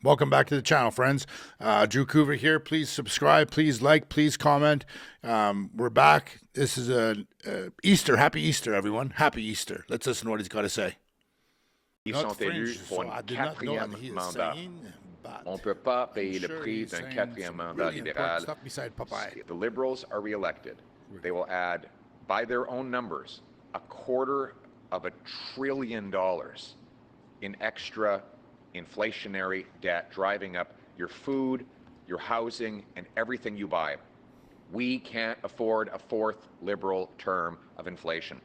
Welcome back to the channel, friends. Drew Coover here. Please subscribe, please like, please comment. We're back. This is Easter. Happy Easter, everyone. Happy Easter. Let's listen to what he's got to say. Ils Not sont fringe, élus pour so un I did not know that quatrième he is mandat. saying, but On ne peut pas I'm payer le sure prix he's d'un saying quatrième some mandat really important libéral. stuff beside Popeye. The Liberals are reelected. They will add, by their own numbers, $250 billion in extra inflationary debt, driving up your food, your housing, and everything you buy. We can't afford a fourth Liberal term of inflation.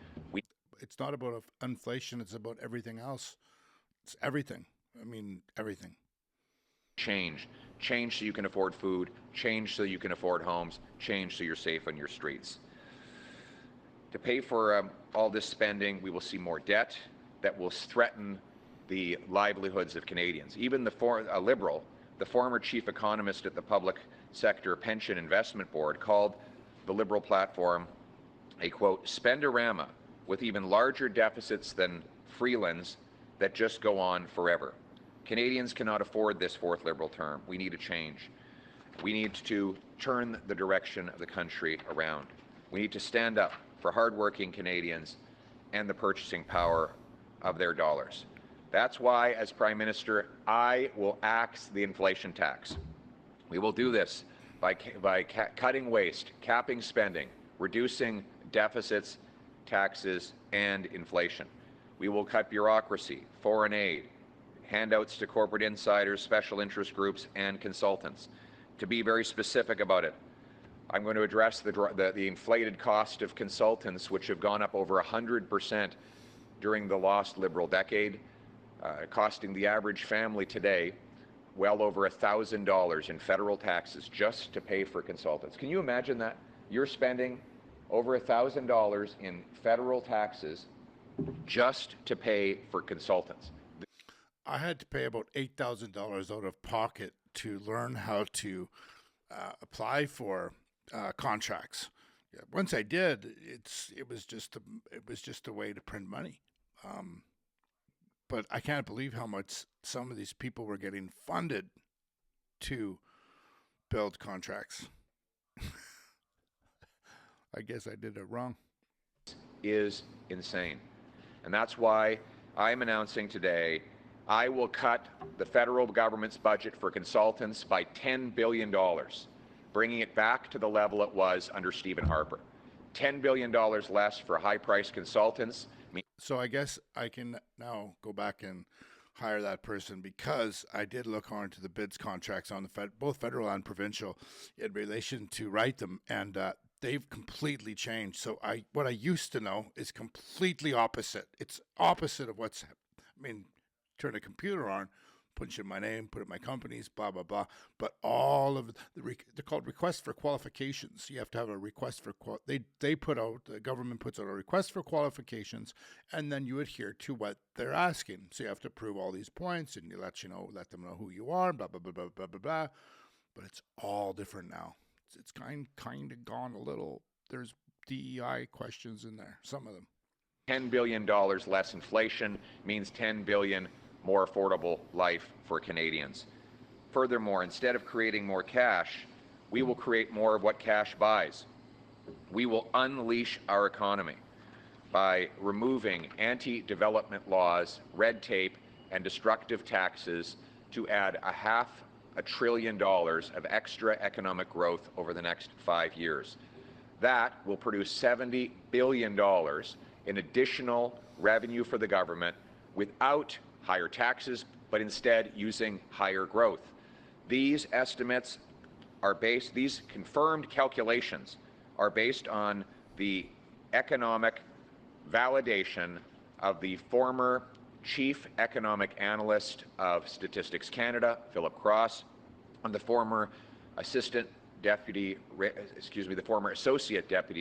It's not about inflation, it's about everything else. It's everything. I mean, everything. Change so you can afford food, change so you can afford homes, change so you're safe on your streets. To pay for all this spending, we will see more debt that will threaten the livelihoods of Canadians. Even a Liberal, the former chief economist at the Public Sector Pension Investment Board, called the Liberal platform a, quote, spendorama with even larger deficits than Freeland's that just go on forever. Canadians cannot afford this fourth Liberal term. We need a change. We need to turn the direction of the country around. We need to stand up for hardworking Canadians and the purchasing power of their dollars. That's why, as Prime Minister, I will axe the inflation tax. We will do this by cutting waste, capping spending, reducing deficits, taxes, and inflation. We will cut bureaucracy, foreign aid, handouts to corporate insiders, special interest groups, and consultants. To be very specific about it, I'm going to address the inflated cost of consultants, which have gone up over 100% during the lost Liberal decade, costing the average family today well over $1,000 in federal taxes just to pay for consultants. Can you imagine that? You're spending over $1,000 in federal taxes just to pay for consultants. I had to pay about $8,000 out of pocket to learn how to apply for contracts. Yeah, once I did, it was just a way to print money. But I can't believe how much some of these people were getting funded to build contracts. I guess I did it wrong. Is insane. And that's why I'm announcing today I will cut the federal government's budget for consultants by $10 billion, bringing it back to the level it was under Stephen Harper. $10 billion less for high-priced consultants. So I guess I can now go back and hire that person because I did look onto the bids contracts on both federal and provincial in relation to write them, and they've completely changed. So what I used to know is completely opposite. It's opposite of turn a computer on, punch in my name, put in my companies, blah, blah, blah. But all of they're called requests for qualifications. You have to have a request for, the government puts out a request for qualifications, and then you adhere to what they're asking. So you have to prove all these points, and let them know who you are, blah, blah, blah, blah, blah, blah, blah. But it's all different now. It's kind of gone a little, there's DEI questions in there, some of them. $10 billion less inflation means $10 billion more affordable life for Canadians. Furthermore, instead of creating more cash, we will create more of what cash buys. We will unleash our economy by removing anti-development laws, red tape, and destructive taxes to add $500 billion of extra economic growth over the next 5 years. That will produce $70 billion in additional revenue for the government without higher taxes, but instead using higher growth. These estimates are these confirmed calculations are based on the economic validation of the former chief economic analyst of Statistics Canada, Philip Cross, and the former associate deputy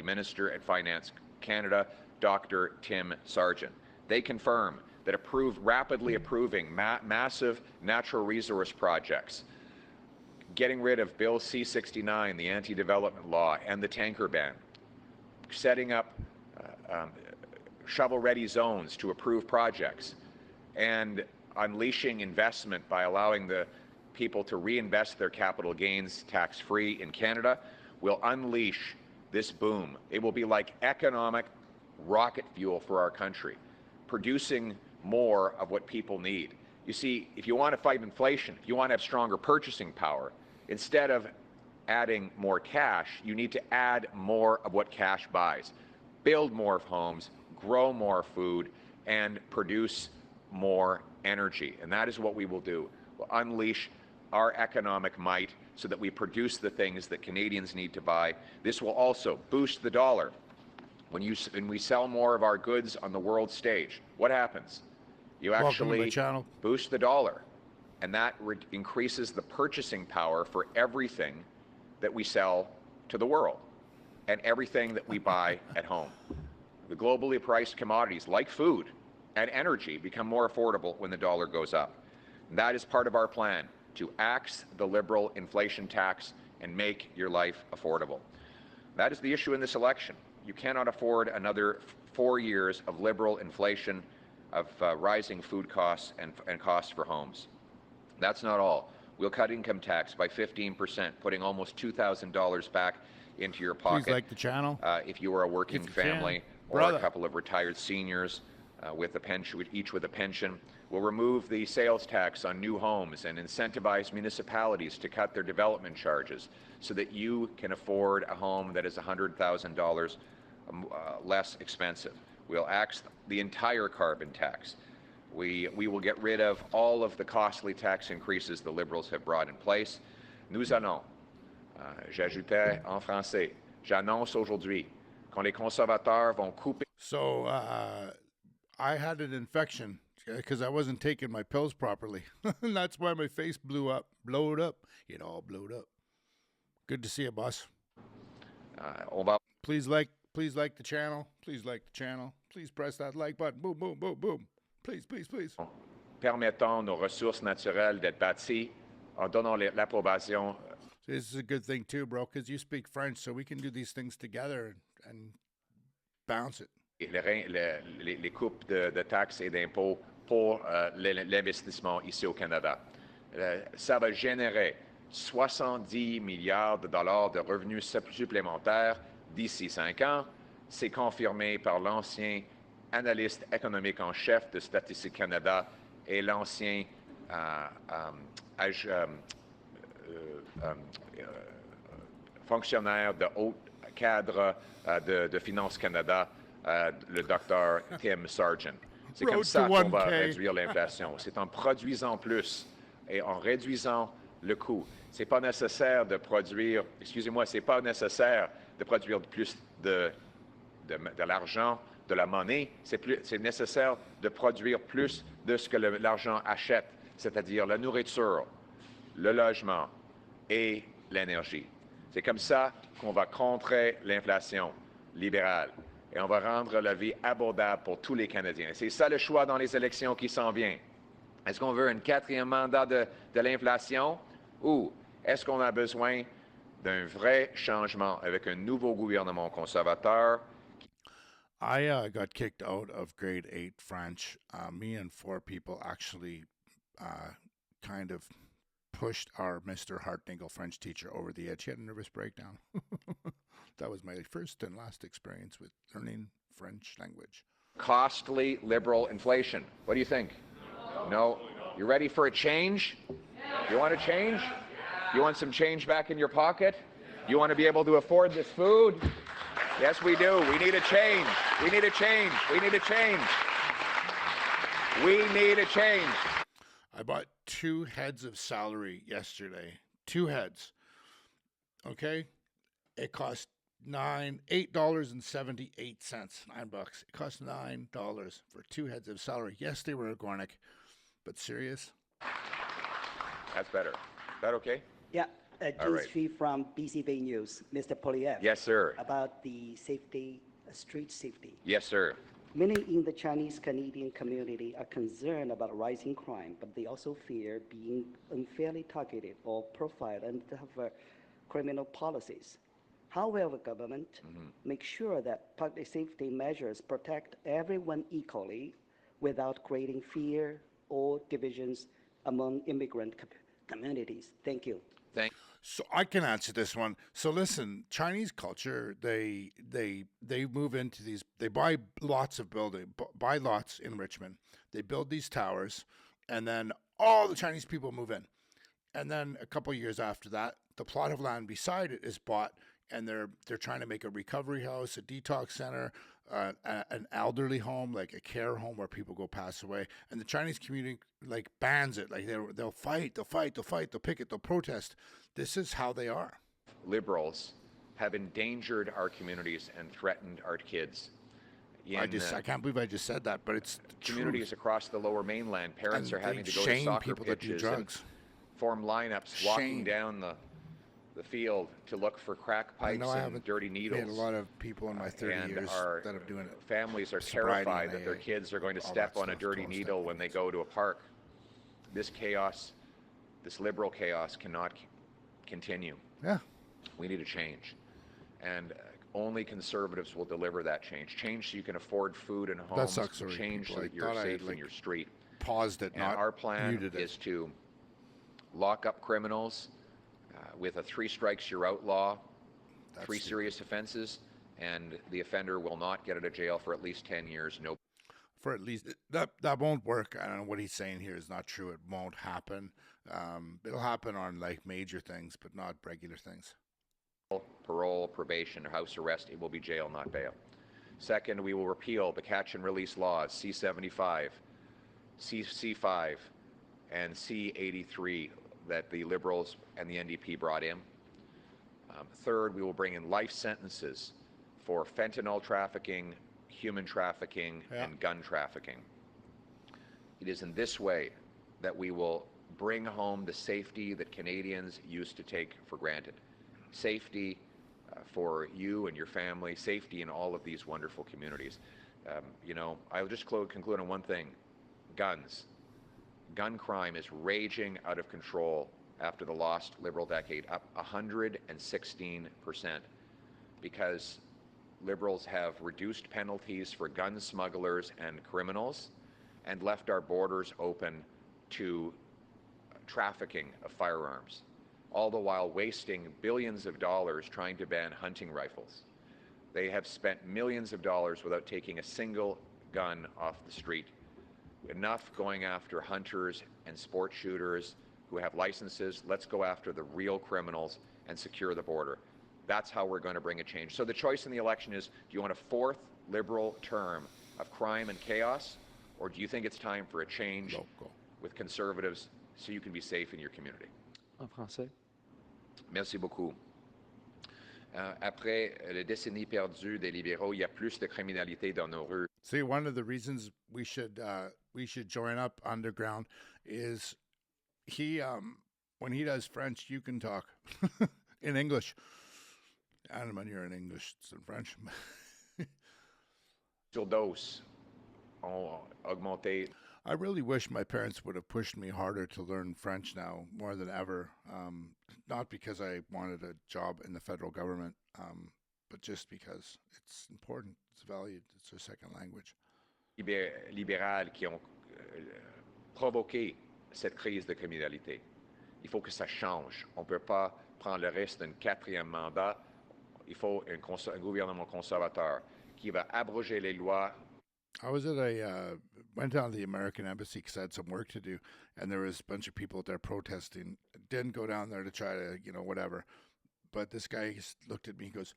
minister at Finance Canada, Dr. Tim Sargent. They confirm that rapidly approving massive natural resource projects, getting rid of Bill C-69, the anti-development law, and the tanker ban, setting up shovel-ready zones to approve projects, and unleashing investment by allowing the people to reinvest their capital gains tax-free in Canada, will unleash this boom. It will be like economic rocket fuel for our country, producing more of what people need. You see, if you want to fight inflation, if you want to have stronger purchasing power, instead of adding more cash, you need to add more of what cash buys. Build more homes, grow more food, and produce more energy. And that is what we will do. We'll unleash our economic might so that we produce the things that Canadians need to buy. This will also boost the dollar. When we sell more of our goods on the world stage, what happens? You actually boost the dollar, and that increases the purchasing power for everything that we sell to the world and everything that we buy at home. The globally priced commodities like food and energy become more affordable when the dollar goes up. And that is part of our plan, to axe the Liberal inflation tax and make your life affordable. That is the issue in this election. You cannot afford another 4 years of Liberal inflation, of rising food costs and costs for homes. That's not all. We'll cut income tax by 15%, putting almost $2,000 back into your pocket. Please like the channel. If you are a working family or a couple of retired seniors with a pension, each with a pension. We'll remove the sales tax on new homes and incentivize municipalities to cut their development charges so that you can afford a home that is $100,000 less expensive. We'll axe the entire carbon tax. We will get rid of all of the costly tax increases the Liberals have brought in place. Nous allons, j'ajoutais en français, j'annonce aujourd'hui, quand les conservateurs vont couper. So I had an infection because I wasn't taking my pills properly. And that's why my face blowed up. It all blowed up. Good to see you, boss. Please like the channel. Please like the channel. Please press that like button. Boom, boom, boom, boom. Please, please, please. Permettons nos ressources naturelles d'être bâties en donnant l'approbation. This is a good thing too, bro, because you speak French, so we can do these things together and bounce it. Les coupes de taxes et d'impôts pour l'investissement ici au Canada. Ça va générer 70 milliards de dollars de revenus supplémentaires d'ici 5 ans. C'est confirmé par l'ancien analyste économique en chef de Statistique Canada et l'ancien fonctionnaire de haut cadre de Finance Canada, le docteur Tim Sargent. C'est comme ça qu'on va réduire l'inflation. C'est en produisant plus et en réduisant le coût. C'est pas nécessaire de produire, c'est pas nécessaire de produire plus de l'argent, de la monnaie. C'est nécessaire de produire plus de ce que l'argent achète, c'est-à-dire la nourriture, le logement et l'énergie. C'est comme ça qu'on va contrer l'inflation libérale et on va rendre la vie abordable pour tous les Canadiens. C'est ça le choix dans les élections qui s'en viennent. Est-ce qu'on veut un 4e mandat de l'inflation ou est-ce qu'on a besoin d'un vrai changement avec un nouveau gouvernement conservateur? I got kicked out of grade 8 French. Me and 4 people actually kind of pushed our Mr. Hartnagel French teacher over the edge. He had a nervous breakdown. That was my first and last experience with learning French language. Costly Liberal inflation. What do you think? No? You ready for a change? You want a change? You want some change back in your pocket? You want to be able to afford this food? Yes, we do. We need a change. We need a change. We need a change. We need a change. I bought 2 heads of celery yesterday. 2 heads. Okay? It cost $8.78. $9. It cost $9 for 2 heads of celery. Yes, they were organic, but serious. That's better. Is that okay? Yeah. G3 from BCB News. Mr. Poilievre. Yes, sir. About the safety, street safety. Yes, sir. Many in the Chinese-Canadian community are concerned about rising crime, but they also fear being unfairly targeted or profiled under criminal policies. How will the government make sure that public safety measures protect everyone equally without creating fear or divisions among immigrant communities. Thank you. Thank So I can answer this one. So listen, Chinese culture, they move into these. They buy lots of buy lots in Richmond. They build these towers, and then all the Chinese people move in. And then a couple of years after that, the plot of land beside it is bought, and they're trying to make a recovery house, a detox center, an elderly home, like a care home where people go pass away. And the Chinese community like bans it. Like they'll fight, they'll picket, they'll protest. This is how they are. Liberals have endangered our communities and threatened our kids. I can't believe I just said that, but it's communities truth. across the Lower Mainland. Parents And are having they to go to shame soccer people that do pitches and drugs. form lineups, walking Shame. down the field to look for crack I pipes know I and haven't dirty needles. made a lot of people in my 30 and years our that are doing it. families are Sobriety terrified and that their AA, kids are going to all step that on a stuff, dirty 12-step needle when they things. go to a park. This chaos, this liberal chaos cannot continue. Yeah. We need a change. And only conservatives will deliver that change. Change so you can afford food and homes. sucks, sorry, Change people. so I that you're thought I had, safe in like, your street. Paused it, And not our plan muted it. is to lock up criminals with a 3 strikes you're out law, That's 3 stupid. serious offenses, and the offender will not get out of jail for at least 10 years. No. For at least that won't work. I don't know what he's saying here is not true. It won't happen. It'll happen on like major things, but not regular things. Parole, probation, or house arrest. It will be jail, not bail. Second, we will repeal the catch and release laws, C-75, C-5, and C-83 that the Liberals and the NDP brought in. Third, we will bring in life sentences for fentanyl trafficking, human trafficking, and gun trafficking. It is in this way that we will bring home the safety that Canadians used to take for granted. Safety for you and your family, safety in all of these wonderful communities. I'll just conclude on one thing. Guns. Gun crime is raging out of control after the lost Liberal decade, up 116%, because Liberals have reduced penalties for gun smugglers and criminals and left our borders open to trafficking of firearms, all the while wasting billions of dollars trying to ban hunting rifles. They have spent millions of dollars without taking a single gun off the street. Enough going after hunters and sport shooters who have licenses. Let's go after the real criminals and secure the border. That's how we're going to bring a change. So the choice in the election is, do you want a 4th Liberal term of crime and chaos, or do you think it's time for a change with Conservatives so you can be safe in your community? En français. Merci beaucoup. Après les décennies perdues des libéraux, il y a plus de criminalité dans nos rues. See, one of the reasons we should join up underground is when he does French, you can talk in English. And when you're in English, it's in French. Surdoses ont augmenté. I really wish my parents would have pushed me harder to learn French now more than ever. Not because I wanted a job in the federal government, but just because it's important, it's valued, it's their second language. Libérales qui ont provoqué cette crise de criminalité. Il faut que ça change. On ne peut pas prendre le risque d'un 4e mandat. Il faut un gouvernement conservateur qui va abroger les lois. I went down to the American embassy because I had some work to do, and there was a bunch of people there protesting. Didn't go down there to try to, whatever. But this guy looked at me, he goes,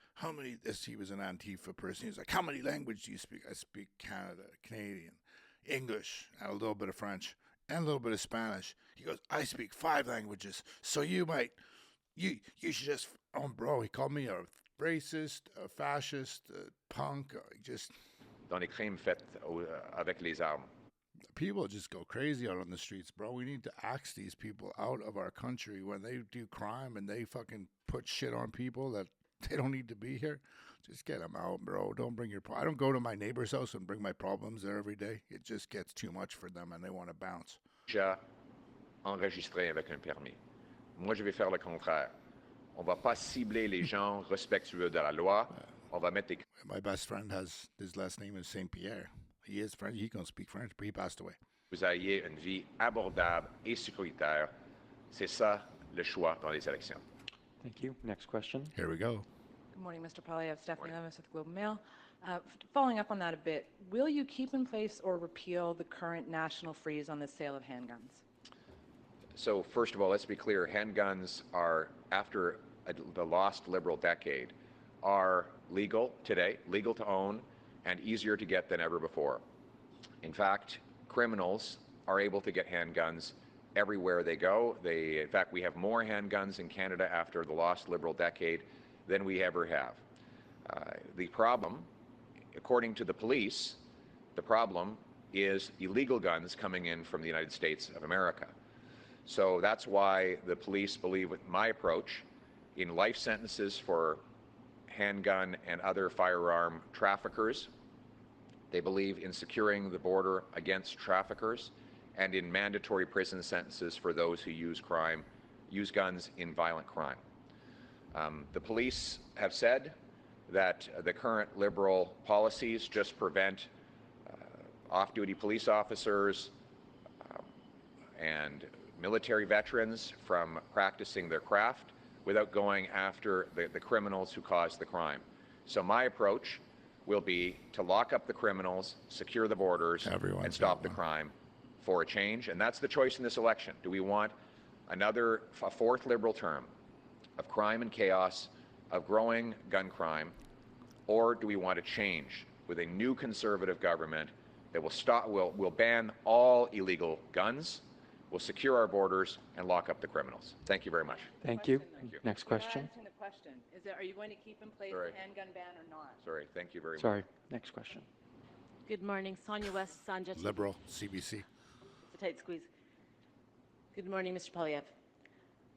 he was an Antifa person. He was like, how many languages do you speak? I speak Canadian, English, and a little bit of French, and a little bit of Spanish. He goes, I speak 5 languages, so you should just, bro, he called me a racist, a fascist, a punk, just... Dans les crimes faits avec les armes. People just go crazy out on the streets, bro. We need to axe these people out of our country when they do crime and they fucking put shit on people that they don't need to be here. Just get them out, bro. Don't bring I don't go to my neighbor's house and bring my problems there every day. It just gets too much for them and they want to bounce. Déjà enregistré avec un permis. Moi, je vais faire le contraire. On va pas cibler les gens respectueux de la loi. On va mettre des... My best friend his last name is Saint Pierre. He is French. He can speak French, but he passed away. Vous ayez une vie abordable et sécuritaire C'est ça le choix dans les élections. Thank you. Next question. Here we go. Good morning, Mr. Poilievre. Stephanie Levis with the Globe and Mail. Following up on that a bit, will you keep in place or repeal the current national freeze on the sale of handguns? So first of all, let's be clear, handguns are, after the lost Liberal decade, are legal today, legal to own, and easier to get than ever before. In fact, criminals are able to get handguns everywhere they go. In fact, we have more handguns in Canada after the lost Liberal decade than we ever have. The problem, according to the police, the problem is illegal guns coming in from the United States of America. So that's why the police believe with my approach in life sentences for handgun and other firearm traffickers. They believe in securing the border against traffickers and in mandatory prison sentences for those who use guns in violent crime. The police have said that the current Liberal policies just prevent off-duty police officers and military veterans from practicing their craft without going after the criminals who caused the crime. So my approach will be to lock up the criminals, secure the borders, and stop the crime for a change. And that's the choice in this election. Do we want a fourth Liberal term of crime and chaos, of growing gun crime, or do we want a change with a new Conservative government that will ban all illegal guns, will secure our borders, and lock up the criminals? Thank you very much. Thank you. Thank you. Next question. The question is, are you going to keep in place Sorry. the handgun ban or not? Sorry, thank you very much. Sorry. Next question. Good morning, Sonia West, Sanja. Liberal, CBC. It's a tight squeeze. Good morning, Mr. Poilievre.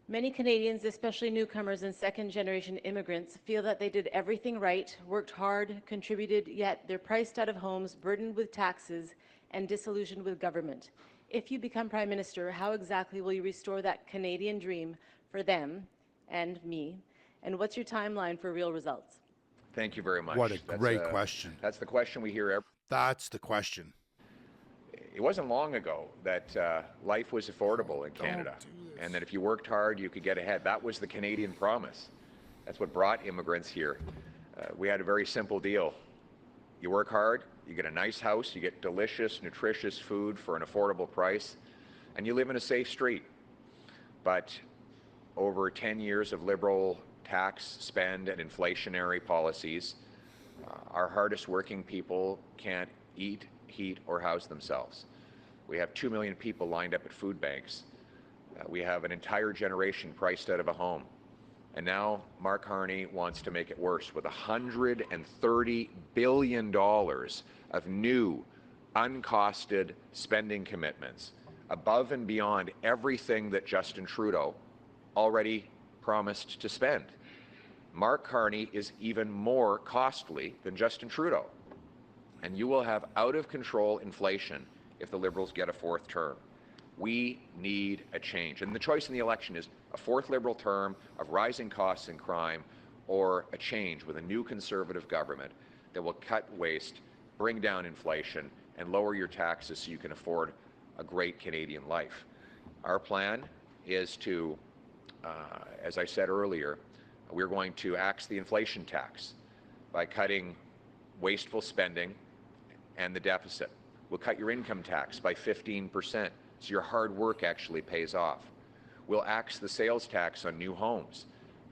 Many Canadians, especially newcomers and second-generation immigrants, feel that they did everything right, worked hard, contributed, yet they're priced out of homes, burdened with taxes, and disillusioned with government. If you become Prime Minister, how exactly will you restore that Canadian dream for them and me? And what's your timeline for real results? Thank you very much. What a great question. That's the question we hear every. That's the question. It wasn't long ago that life was affordable in Canada, and that if you worked hard, you could get ahead. That was the Canadian promise. That's what brought immigrants here. We had a very simple deal. You work hard, you get a nice house, you get delicious, nutritious food for an affordable price, and you live in a safe street. But over 10 years of Liberal tax, spend, and inflationary policies, our hardest working people can't eat, heat, or house themselves. We have 2 million people lined up at food banks. We have an entire generation priced out of a home. And now Mark Carney wants to make it worse with $130 billion of new, uncosted spending commitments above and beyond everything that Justin Trudeau already promised to spend. Mark Carney is even more costly than Justin Trudeau. And you will have out-of-control inflation if the Liberals get a fourth term. We need a change. And the choice in the election is a fourth Liberal term of rising costs and crime, or a change with a new Conservative government that will cut waste, bring down inflation, and lower your taxes so you can afford a great Canadian life. Our plan is to, as I said earlier, we're going to axe the inflation tax by cutting wasteful spending and the deficit. We'll cut your income tax by 15%, so your hard work actually pays off. We'll axe the sales tax on new homes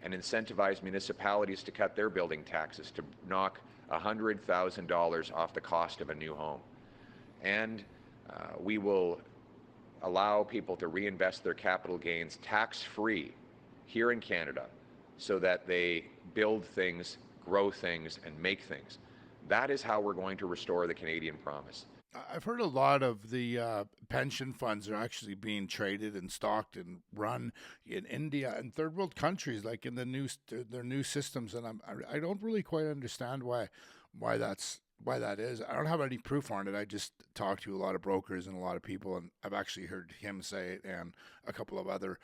and incentivize municipalities to cut their building taxes to knock $100,000 off the cost of a new home. And we will allow people to reinvest their capital gains tax-free here in Canada so that they build things, grow things, and make things. That is how we're going to restore the Canadian promise. I've heard a lot of the pension funds are actually being traded and stocked and run in India and third world countries, like in their new systems, and I don't really quite understand why that is. I don't have any proof on it. I just talked to a lot of brokers and a lot of people, and I've actually heard him say it and a couple of other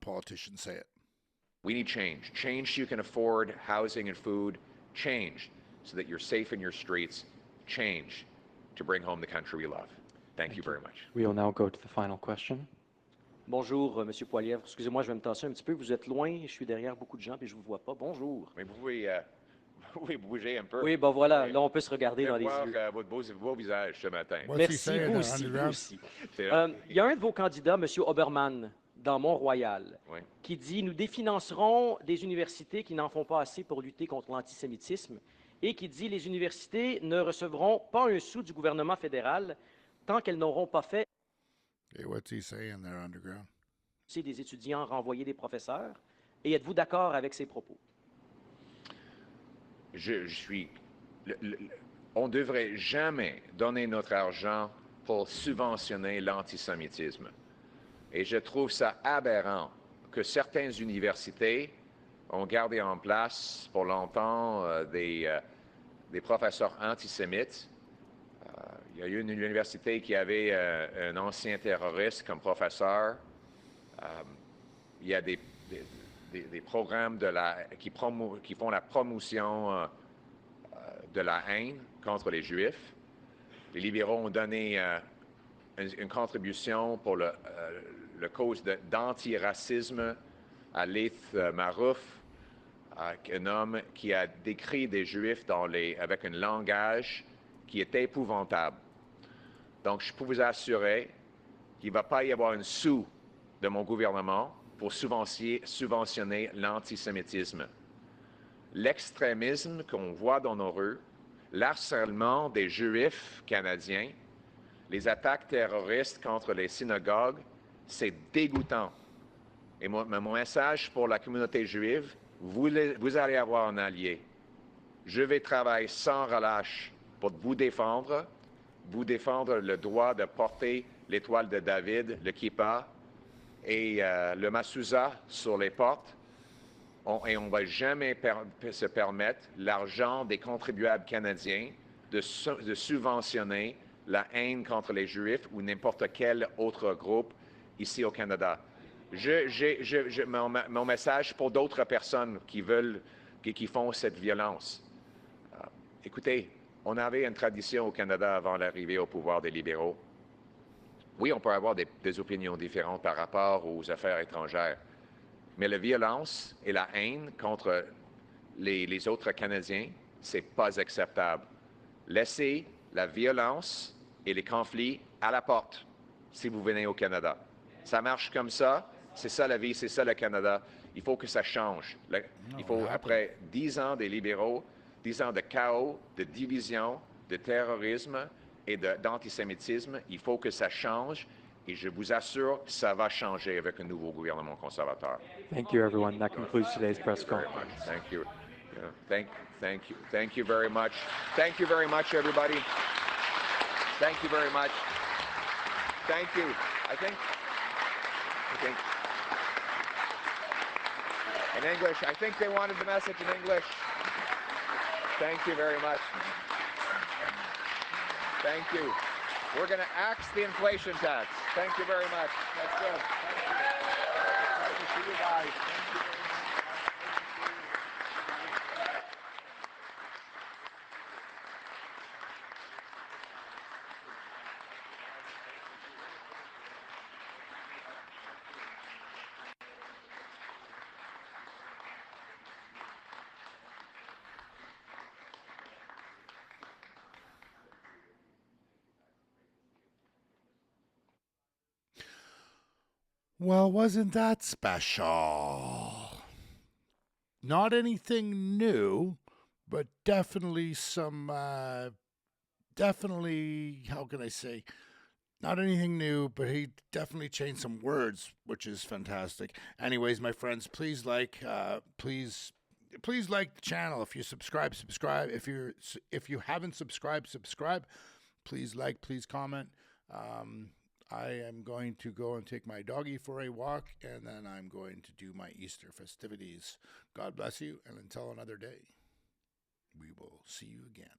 politicians say it. We need change. Change so you can afford housing and food. Change so that you're safe in your streets. Change to bring home the country we love. Thank you very much. We will now go to the final question. Bonjour, Monsieur Poilievre. Excusez-moi, je vais me tasser un petit peu. Vous êtes loin, je suis derrière beaucoup de gens et je ne vous vois pas. Bonjour. Mais vous pouvez, vous pouvez bouger un peu. Oui, ben voilà, Et là, on peut se regarder dans les voir yeux. votre beau visage ce matin. What's he Merci, saying vous there, aussi, vous underground? aussi. C'est- Il y a un de vos candidats, M. Obermann, dans Mont-Royal, Oui. qui dit « Nous définancerons des universités qui n'en font pas assez pour lutter contre l'antisémitisme » et qui dit « Les universités ne recevront pas un sou du gouvernement fédéral tant qu'elles n'auront pas fait Hey, what's he saying there, underground? des étudiants, renvoyer des professeurs. » Et êtes-vous d'accord avec ces propos? Je suis. On ne devrait jamais donner notre argent pour subventionner l'antisémitisme. Et je trouve ça aberrant que certaines universités ont gardé en place pour longtemps des professeurs antisémites. Il y a eu une université qui avait un ancien terroriste comme professeur. Il y a des programmes qui font la promotion de la haine contre les Juifs. Les libéraux ont donné une contribution pour le cause d'antiracisme à Leith Marouf, un homme qui a décrit des Juifs avec un langage qui est épouvantable. Donc, je peux vous assurer qu'il ne va pas y avoir une sou de mon gouvernement pour subventionner l'antisémitisme. L'extrémisme qu'on voit dans nos rues, l'harcèlement des Juifs canadiens, les attaques terroristes contre les synagogues, c'est dégoûtant. Et mon message pour la communauté juive, vous allez avoir un allié. Je vais travailler sans relâche pour vous défendre le droit de porter l'étoile de David, le kippa et le masuza sur les portes. Et on ne va jamais se permettre l'argent des contribuables canadiens de subventionner la haine contre les Juifs ou n'importe quel autre groupe ici au Canada. Mon message pour d'autres personnes qui font cette violence. Écoutez, on avait une tradition au Canada avant l'arrivée au pouvoir des libéraux. Oui, on peut avoir des opinions différentes par rapport aux affaires étrangères, mais la violence et la haine contre les autres Canadiens, c'est pas acceptable. Laissez la violence et les conflits à la porte si vous venez au Canada. Ça marche comme ça, c'est ça la vie, c'est ça le Canada. Il faut que ça change. Il faut, après 10 ans des libéraux, 10 ans de chaos, de division, de terrorisme et d'antisémitisme, il faut que ça change. Et je vous assure que ça va changer avec un nouveau gouvernement conservateur. Thank you, everyone. That concludes today's press Very much. conference. Thank you. Thank you very much. Thank you very much, everybody. Thank you very much. Thank you. I think in English, I think they wanted the message in English. Thank you very much. Thank you. We're going to axe the inflation tax. Thank you very much. That's good. Thank you. Nice to see you guys. Thank you very much. Well, wasn't that special? Not anything new, but definitely some, how can I say? Not anything new, but he definitely changed some words, which is fantastic. Anyways, my friends, please please like the channel. If you subscribe. If you haven't subscribed, subscribe. Please like, please comment. I am going to go and take my doggy for a walk, and then I'm going to do my Easter festivities. God bless you, and until another day, we will see you again.